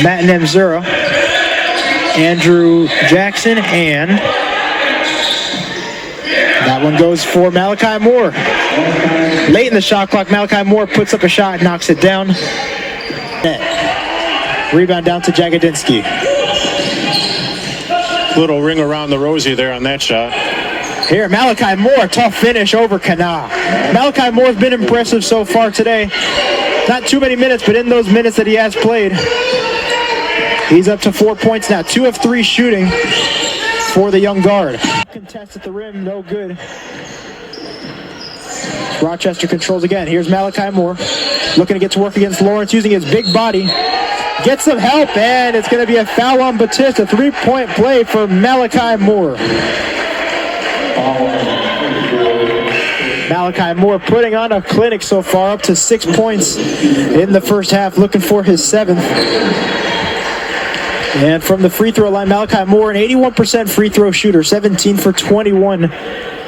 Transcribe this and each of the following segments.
Matt Nemzura, Andrew Jackson, and that one goes for Malachi Moore. Late in the shot clock, Malachi Moore puts up a shot, knocks it down. Rebound down to Jagodinski. Little ring around the rosy there on that shot. Here, Malachi Moore, tough finish over Kana. Malachi Moore's been impressive so far today. Not too many minutes, but in those minutes that he has played, he's up to 4 points now. 2 of 3 shooting for the young guard. Contest at the rim, no good. Rochester controls again. Here's Malachi Moore, looking to get to work against Lawrence, using his big body. Gets some help, and it's going to be a foul on Batista. 3-point play for Malachi Moore. Malachi Moore putting on a clinic so far, up to 6 points in the first half, looking for his 7th. And from the free throw line, Malachi Moore, an 81% free throw shooter, 17 for 21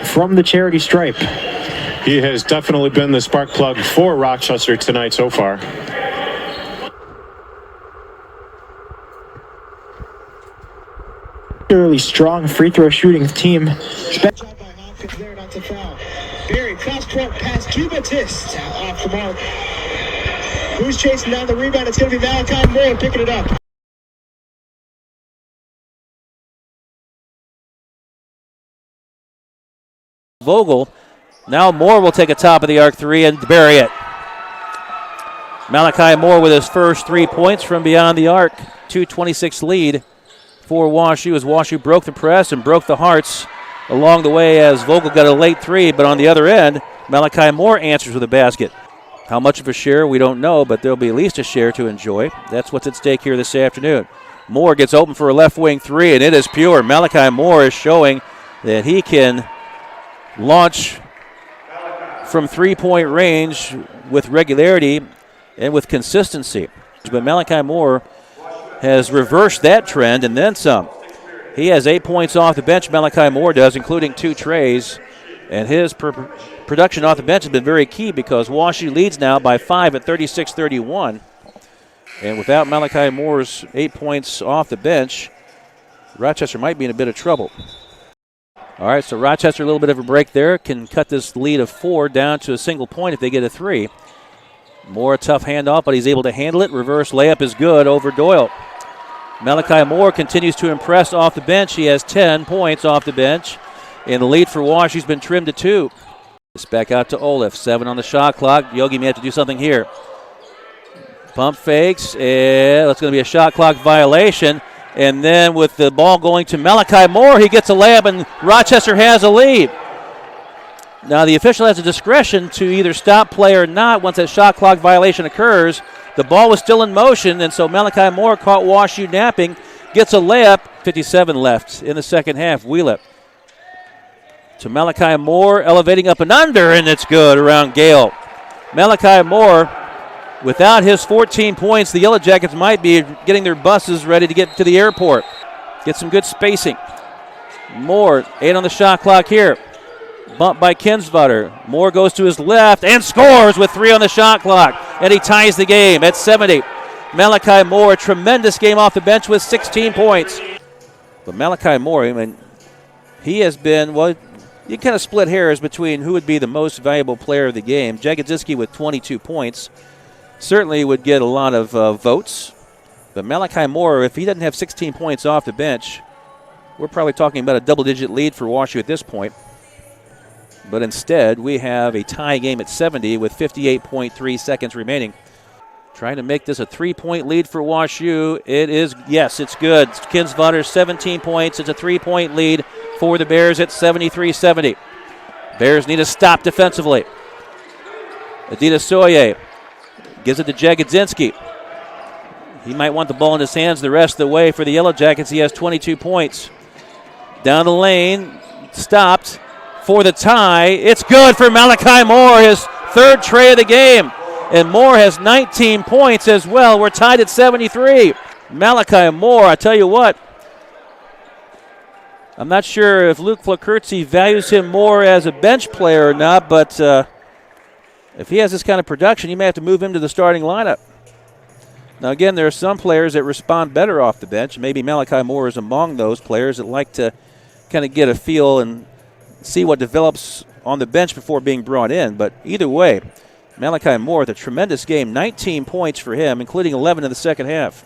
from the charity stripe. He has definitely been the spark plug for Rochester tonight so far. Really strong free throw shooting team. Job by Hopkins there, not to foul. Barry cross court pass to Batista, off the mark. Who's chasing down the rebound? It's going to be Malachi Moore picking it up. Vogel. Now Moore will take a top of the arc 3 and bury it. Malachi Moore with his first 3 points from beyond the arc. 2-26 lead for WashU as WashU broke the press and broke the hearts along the way as Vogel got a late 3, but on the other end, Malachi Moore answers with a basket. How much of a share, we don't know, but there'll be at least a share to enjoy. That's what's at stake here this afternoon. Moore gets open for a left wing 3, and it is pure. Malachi Moore is showing that he can launch from 3-point range with regularity and with consistency. But Malachi Moore has reversed that trend and then some. He has 8 points off the bench, Malachi Moore does, including 2 trays. And his production off the bench has been very key because WashU leads now by 5 at 36-31. And without Malachi Moore's 8 points off the bench, Rochester might be in a bit of trouble. All right, so Rochester, a little bit of a break there, can cut this lead of 4 down to a single point if they get a 3. Moore, a tough handoff, but he's able to handle it. Reverse layup is good over Doyle. Malachi Moore continues to impress off the bench. He has 10 points off the bench. And the lead for Wash, he's been trimmed to 2. It's back out to Olaf. 7 on the shot clock. Yogi may have to do something here. Pump fakes. And that's going to be a shot clock violation. And then with the ball going to Malachi Moore, he gets a layup, and Rochester has a lead. Now the official has a discretion to either stop play or not once that shot clock violation occurs. The ball was still in motion, and so Malachi Moore caught WashU napping, gets a layup. 57 left in the second half. Wheeler to Malachi Moore, elevating up and under, and it's good around Gale. Malachi Moore, without his 14 points, the Yellow Jackets might be getting their buses ready to get to the airport. Get some good spacing. Moore, 8 on the shot clock here. Bumped by Kinsvater. Moore goes to his left and scores with 3 on the shot clock. And he ties the game at 70. Malachi Moore, a tremendous game off the bench with 16 points. But Malachi Moore, I mean, he has been, well, you kind of split hairs between who would be the most valuable player of the game. Jagodzinski with 22 points certainly would get a lot of votes. But Malachi Moore, if he doesn't have 16 points off the bench, we're probably talking about a double-digit lead for WashU at this point. But instead, we have a tie game at 70 with 58.3 seconds remaining. Trying to make this a 3-point lead for WashU. It is, yes, it's good. Kinsvater, 17 points. It's a 3-point lead for the Bears at 73-70. Bears need a stop defensively. Adita Soye gives it to Jagodzinski. He might want the ball in his hands the rest of the way for the Yellow Jackets. He has 22 points. Down the lane, stopped for the tie. It's good for Malachi Moore, his 3rd tray of the game. And Moore has 19 points as well. We're tied at 73. Malachi Moore, I tell you what, I'm not sure if Luke Flakertzi values him more as a bench player or not, but if he has this kind of production, you may have to move him to the starting lineup. Now, again, there are some players that respond better off the bench. Maybe Malachi Moore is among those players that like to kind of get a feel and see what develops on the bench before being brought in. But either way, Malachi Moore with a tremendous game, 19 points for him, including 11 in the second half.